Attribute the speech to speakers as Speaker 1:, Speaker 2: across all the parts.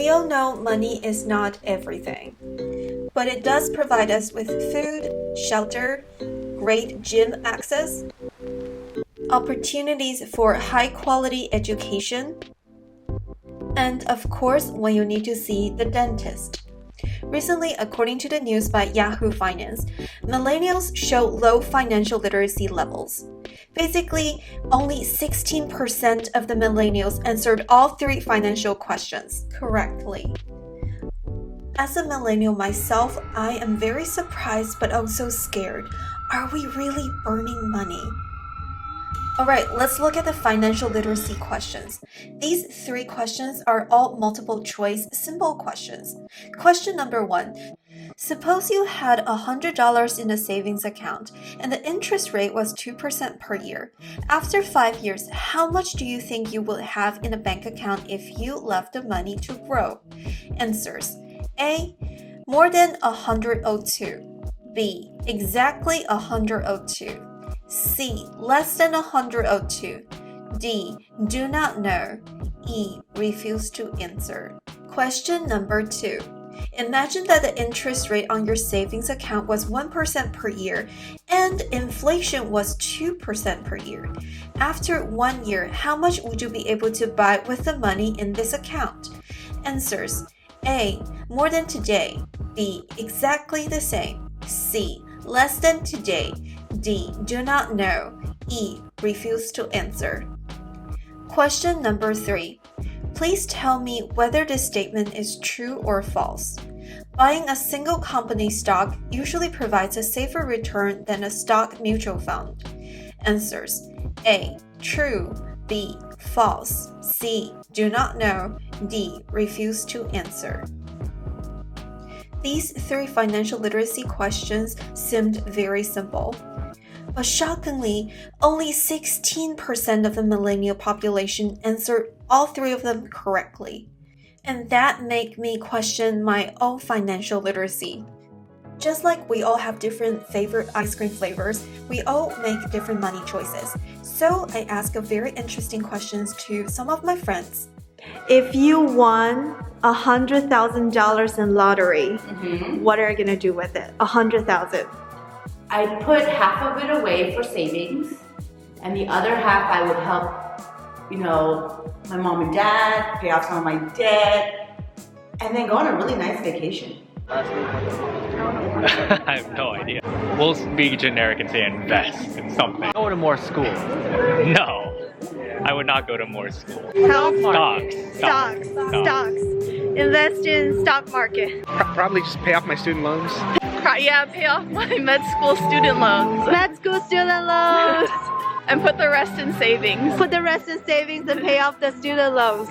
Speaker 1: We all know money is not everything, but it does provide us with food, shelter, great gym access, opportunities for high-quality education, and of course, when you need to see the dentist. Recently, according to the news by Yahoo Finance, millennials show low financial literacy levels. Basically, only 16% of the millennials answered all three financial questions correctly. As a millennial myself, I am very surprised but also scared. Are we really burning money? Alright, let's look at the financial literacy questions. These three questions are all multiple choice simple questions. Question number 1. Suppose you had $100 in a savings account and the interest rate was 2% per year. After 5 years, how much do you think you would have in a bank account if you left the money to grow? Answers: A. More than 102. B. Exactly 102. C. Less than 102. D. Do not know. E. Refuse to answer. Question number 2. Imagine that the interest rate on your savings account was 1% per year and inflation was 2% per year. After 1 year, how much would you be able to buy with the money in this account? Answers: A. More than today. B. Exactly the same. C. Less than today. D. Do not know. E. Refuse to answer. Question number 3. Please tell me whether this statement is true or false. Buying a single company stock usually provides a safer return than a stock mutual fund. Answers: A. True. B. False. C. Do not know. D. Refuse to answer. These three financial literacy questions seemed very simple. But shockingly, only 16% of the millennial population answered all three of them correctly. And that made me question my own financial literacy. Just like we all have different favorite ice cream flavors, we all make different money choices. So I asked a very interesting questions to some of my friends. If you won $100,000 in lottery, what are you gonna do with it? $100,000.
Speaker 2: I put half of it away for savings, and the other half I would help, my mom and dad, pay off some of my debt, and then go on a really nice vacation.
Speaker 3: I have no idea. We'll be generic and say invest in something. Go to more school. No, I would not go to more school.
Speaker 1: Health
Speaker 3: Stocks.
Speaker 1: Stocks. Invest in stock market.
Speaker 4: Probably just pay off my student loans.
Speaker 5: Yeah, pay off my med school student loans.
Speaker 1: Med school student loans.
Speaker 5: And put the rest in savings.
Speaker 1: Put the rest in savings and pay off the student loans.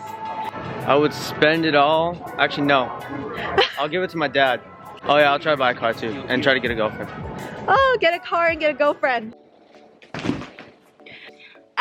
Speaker 6: I would spend it all. Actually, no. I'll give it to my dad. Oh yeah, I'll try to buy a car too and try to get a girlfriend.
Speaker 1: Oh, get a car and get a girlfriend.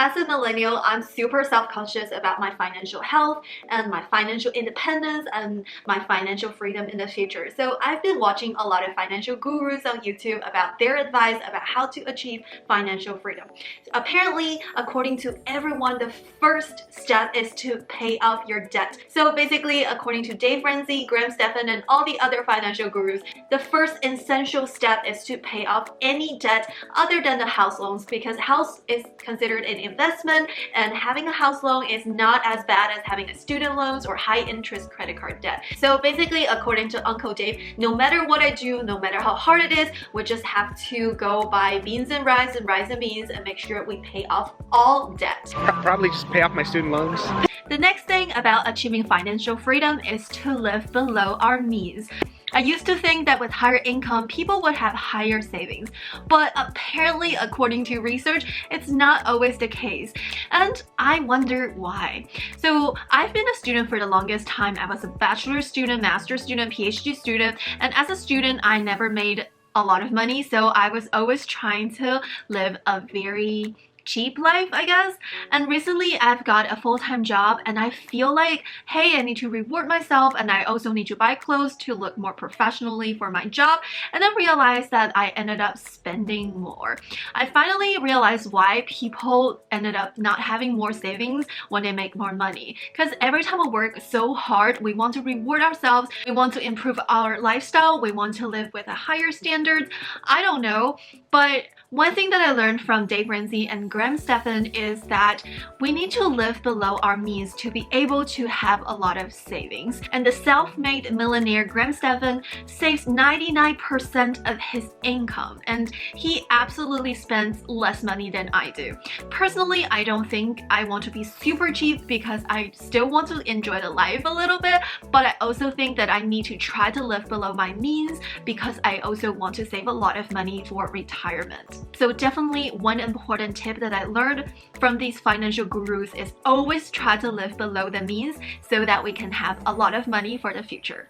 Speaker 7: As a millennial, I'm super self-conscious about my financial health and my financial independence and my financial freedom in the future. So I've been watching a lot of financial gurus on YouTube about their advice about how to achieve financial freedom. Apparently, according to everyone, the first step is to pay off your debt. So basically, according to Dave Ramsey, Graham Stephan, and all the other financial gurus, the first essential step is to pay off any debt other than the house loans, because house is considered an investment, and having a house loan is not as bad as having a student loans or high interest credit card debt. So basically, according to Uncle Dave, no matter what I do, no matter how hard it is, we just have to go buy beans and rice and beans and make sure we pay off all debt.
Speaker 4: Probably just pay off my student loans.
Speaker 7: The next thing about achieving financial freedom is to live below our means. I used to think that with higher income, people would have higher savings, but apparently, according to research, it's not always the case. And I wonder why. So I've been a student for the longest time. I was a bachelor student, master's student, Ph.D. student, and as a student, I never made a lot of money, so I was always trying to live a very cheap life, I guess. And recently I've got a full-time job and I feel like, hey, I need to reward myself and I also need to buy clothes to look more professionally for my job, and then realized that I ended up spending more. I finally realized why people ended up not having more savings when they make more money. Because every time we work so hard, we want to reward ourselves, we want to improve our lifestyle, we want to live with a higher standard. I don't know, but one thing that I learned from Dave Ramsey and Graham Stephan is that we need to live below our means to be able to have a lot of savings. And the self-made millionaire Graham Stephan saves 99% of his income, and he absolutely spends less money than I do. Personally, I don't think I want to be super cheap because I still want to enjoy the life a little bit, but I also think that I need to try to live below my means because I also want to save a lot of money for retirement. So definitely one important tip that I learned from these financial gurus is always try to live below the means so that we can have a lot of money for the future.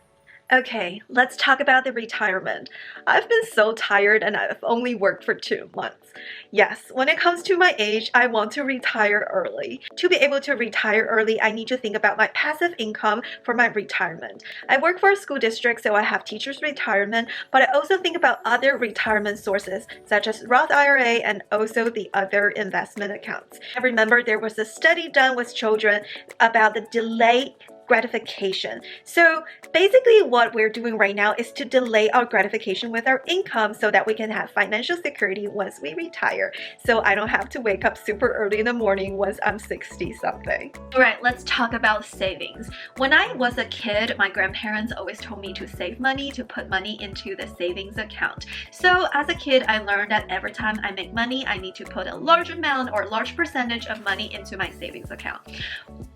Speaker 1: Okay, let's talk about the retirement. I've been so tired and I've only worked for 2 months. Yes, when it comes to my age, I want to retire early. To be able to retire early, I need to think about my passive income for my retirement. I work for a school district, so I have teachers' retirement, but I also think about other retirement sources, such as Roth IRA and also the other investment accounts. I remember there was a study done with children about the delayed gratification. So basically what we're doing right now is to delay our gratification with our income so that we can have financial security once we retire. So I don't have to wake up super early in the morning once I'm 60 something.
Speaker 7: Alright, let's talk about savings. When I was a kid, my grandparents always told me to save money, to put money into the savings account. So as a kid, I learned that every time I make money, I need to put a large amount or large percentage of money into my savings account.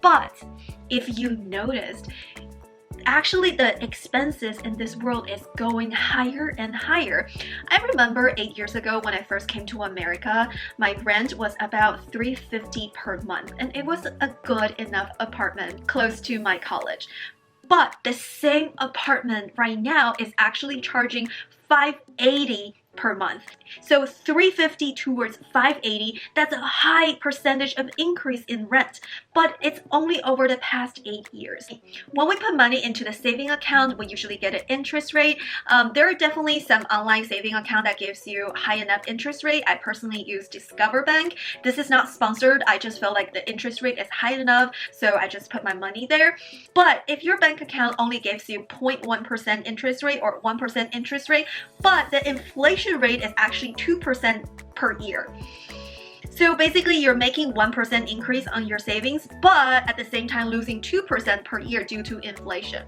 Speaker 7: But if you noticed, actually the expenses in this world is going higher and higher. I remember 8 years ago when I first came to America, my rent was about $350 per month, and it was a good enough apartment close to my college. But the same apartment right now is actually charging $580 per month. So $350 towards $580, that's a high percentage of increase in rent, but it's only over the past 8 years. When we put money into the saving account, we usually get an interest rate. There are definitely some online saving account that gives you high enough interest rate. I personally use Discover Bank. This is not sponsored. I just feel like the interest rate is high enough, so I just put my money there. But if your bank account only gives you 0.1% interest rate or 1% interest rate, but the inflation rate is actually 2% per year. So basically you're making 1% increase on your savings, but at the same time losing 2% per year due to inflation.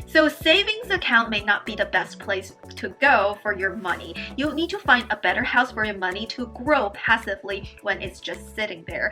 Speaker 7: So savings account may not be the best place to go for your money. You'll need to find a better house for your money to grow passively when it's just sitting there.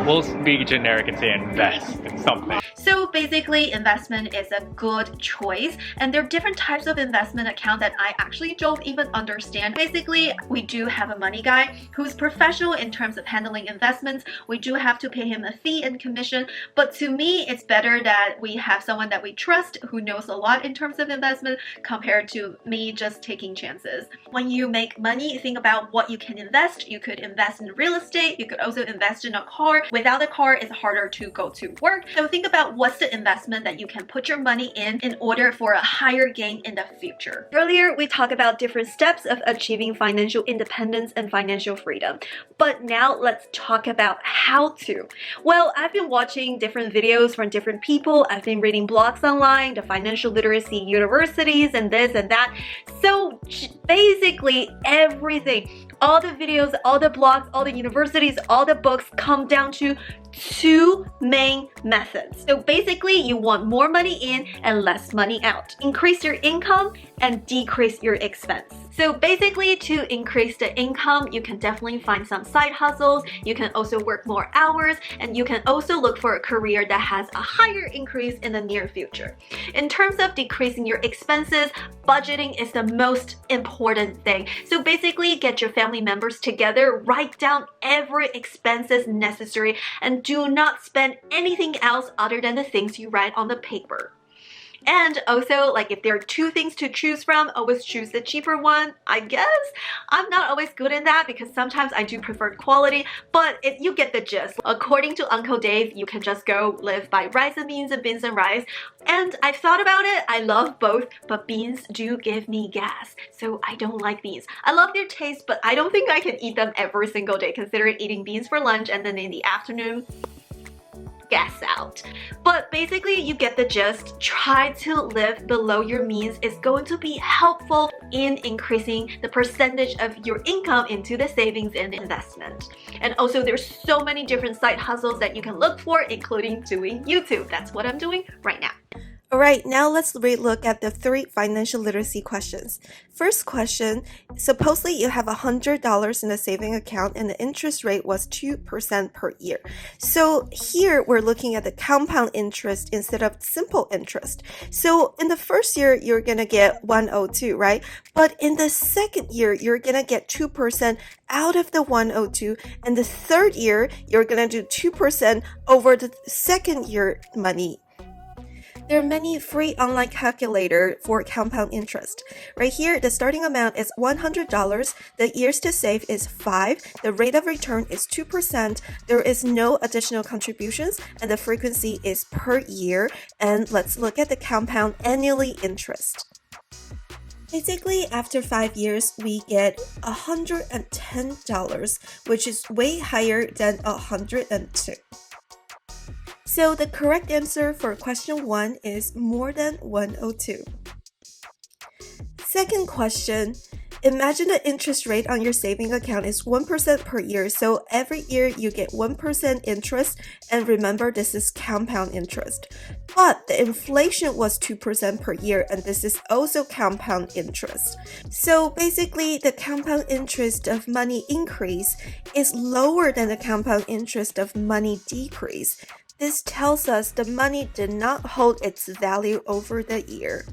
Speaker 3: We'll be generic and say invest in something.
Speaker 7: So basically investment is a good choice, and there are different types of investment account that I actually don't even understand. Basically, we do have a money guy who's professional in terms of handling investments. We do have to pay him a fee and commission, but to me it's better that we have someone that we trust who knows a lot in terms of investment compared to me just taking chances. When you make money, think about what you can invest. You could invest in real estate, you could also invest in a car. Without a car, it's harder to go to work. So think about what's the investment that you can put your money in order for a higher gain in the future.
Speaker 1: Earlier, we talked about different steps of achieving financial independence and financial freedom. But now let's talk about how to. Well, I've been watching different videos from different people. I've been reading blogs online, the financial literacy universities, and this and that. So basically everything, all the videos, all the blogs, all the universities, all the books come down to 2 main methods. So basically you want more money in and less money out. Increase your income and decrease your expense. So basically to increase the income, you can definitely find some side hustles. You can also work more hours, and you can also look for a career that has a higher increase in the near future. In terms of decreasing your expenses, budgeting is the most important thing. So basically get your family members together, write down every expenses necessary, and do not spend anything else other than the things you write on the paper.
Speaker 7: And also, like, if there are two things to choose from, always choose the cheaper one. I guess I'm not always good in that because sometimes I do prefer quality, but you get the gist. According to Uncle Dave, you can just go live by rice and beans and rice. And I've thought about it. I love both, but beans do give me gas, so I don't like beans. I love their taste, but I don't think I can eat them every single day, considering eating beans for lunch and then in the afternoon, gas out. But basically, you get the gist. Try to live below your means is going to be helpful in increasing the percentage of your income into the savings and investment. And also, there's so many different side hustles that you can look for, including doing YouTube. That's what I'm doing right now.
Speaker 1: Alright, now let's relook at the 3 financial literacy questions. First question, supposedly you have $100 in a saving account and the interest rate was 2% per year. So here we're looking at the compound interest instead of simple interest. So in the first year, you're gonna get 102, right? But in the second year, you're gonna get 2% out of the 102, and the third year, you're gonna do 2% over the second year money. There are many free online calculators for compound interest. Right here, the starting amount is $100, the years to save is 5, the rate of return is 2%, there is no additional contributions, and the frequency is per year. And let's look at the compound annually interest. Basically, after 5 years, we get $110, which is way higher than 102. So the correct answer for question 1 is more than 102. Second question, imagine the interest rate on your saving account is 1% per year. So every year you get 1% interest, and remember this is compound interest. But the inflation was 2% per year, and this is also compound interest. So basically the compound interest of money increase is lower than the compound interest of money decrease. This tells us the money did not hold its value over the year.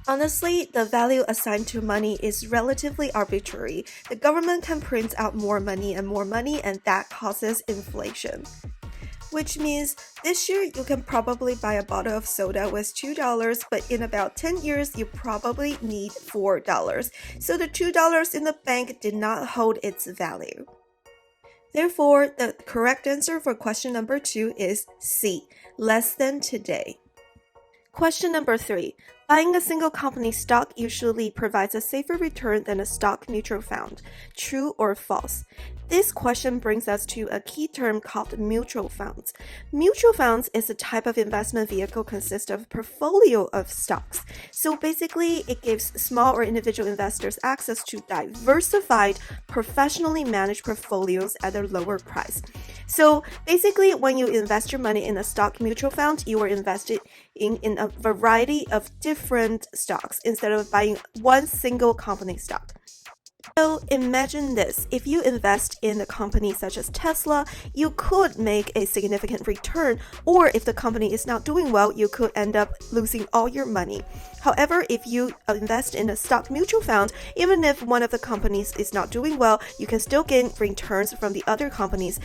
Speaker 1: Honestly, the value assigned to money is relatively arbitrary. The government can print out more money, and that causes inflation. Which means this year you can probably buy a bottle of soda with $2, but in about 10 years you probably need $4. So the $2 in the bank did not hold its value. Therefore, the correct answer for question number 2 is C, less than today. Question number 3. Buying a single company stock usually provides a safer return than a stock mutual fund. True or false? This question brings us to a key term called mutual funds. Mutual funds is a type of investment vehicle consisting of a portfolio of stocks. So basically, it gives small or individual investors access to diversified, professionally managed portfolios at a lower price. So basically, when you invest your money in a stock mutual fund, you are invested in a variety of different stocks instead of buying one single company stock. So imagine this, if you invest in a company such as Tesla, you could make a significant return, or if the company is not doing well, you could end up losing all your money. However, if you invest in a stock mutual fund, even if one of the companies is not doing well, you can still gain returns from the other companies.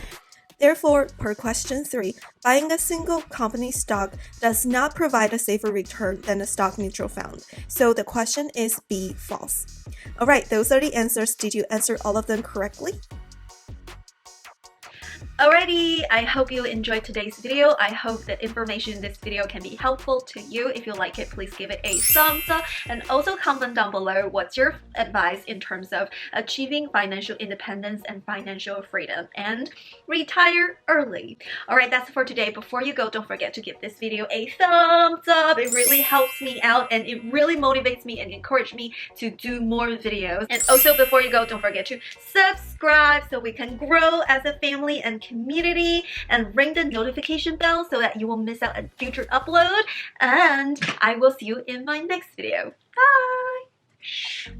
Speaker 1: Therefore, per question 3, buying a single company stock does not provide a safer return than a stock mutual fund. So the question is B, false. Alright, those are the answers. Did you answer all of them correctly?
Speaker 7: Alrighty, I hope you enjoyed today's video. I hope the information in this video can be helpful to you. If you like it, please give it a thumbs up, and also comment down below what's your advice in terms of achieving financial independence and financial freedom and retire early. Alright, that's for today. Before you go, don't forget to give this video a thumbs up. It really helps me out and it really motivates me and encourages me to do more videos. And also before you go, don't forget to subscribe so we can grow as a family and community, and ring the notification bell so that you won't miss out on future upload. And I will see you in my next video. Bye!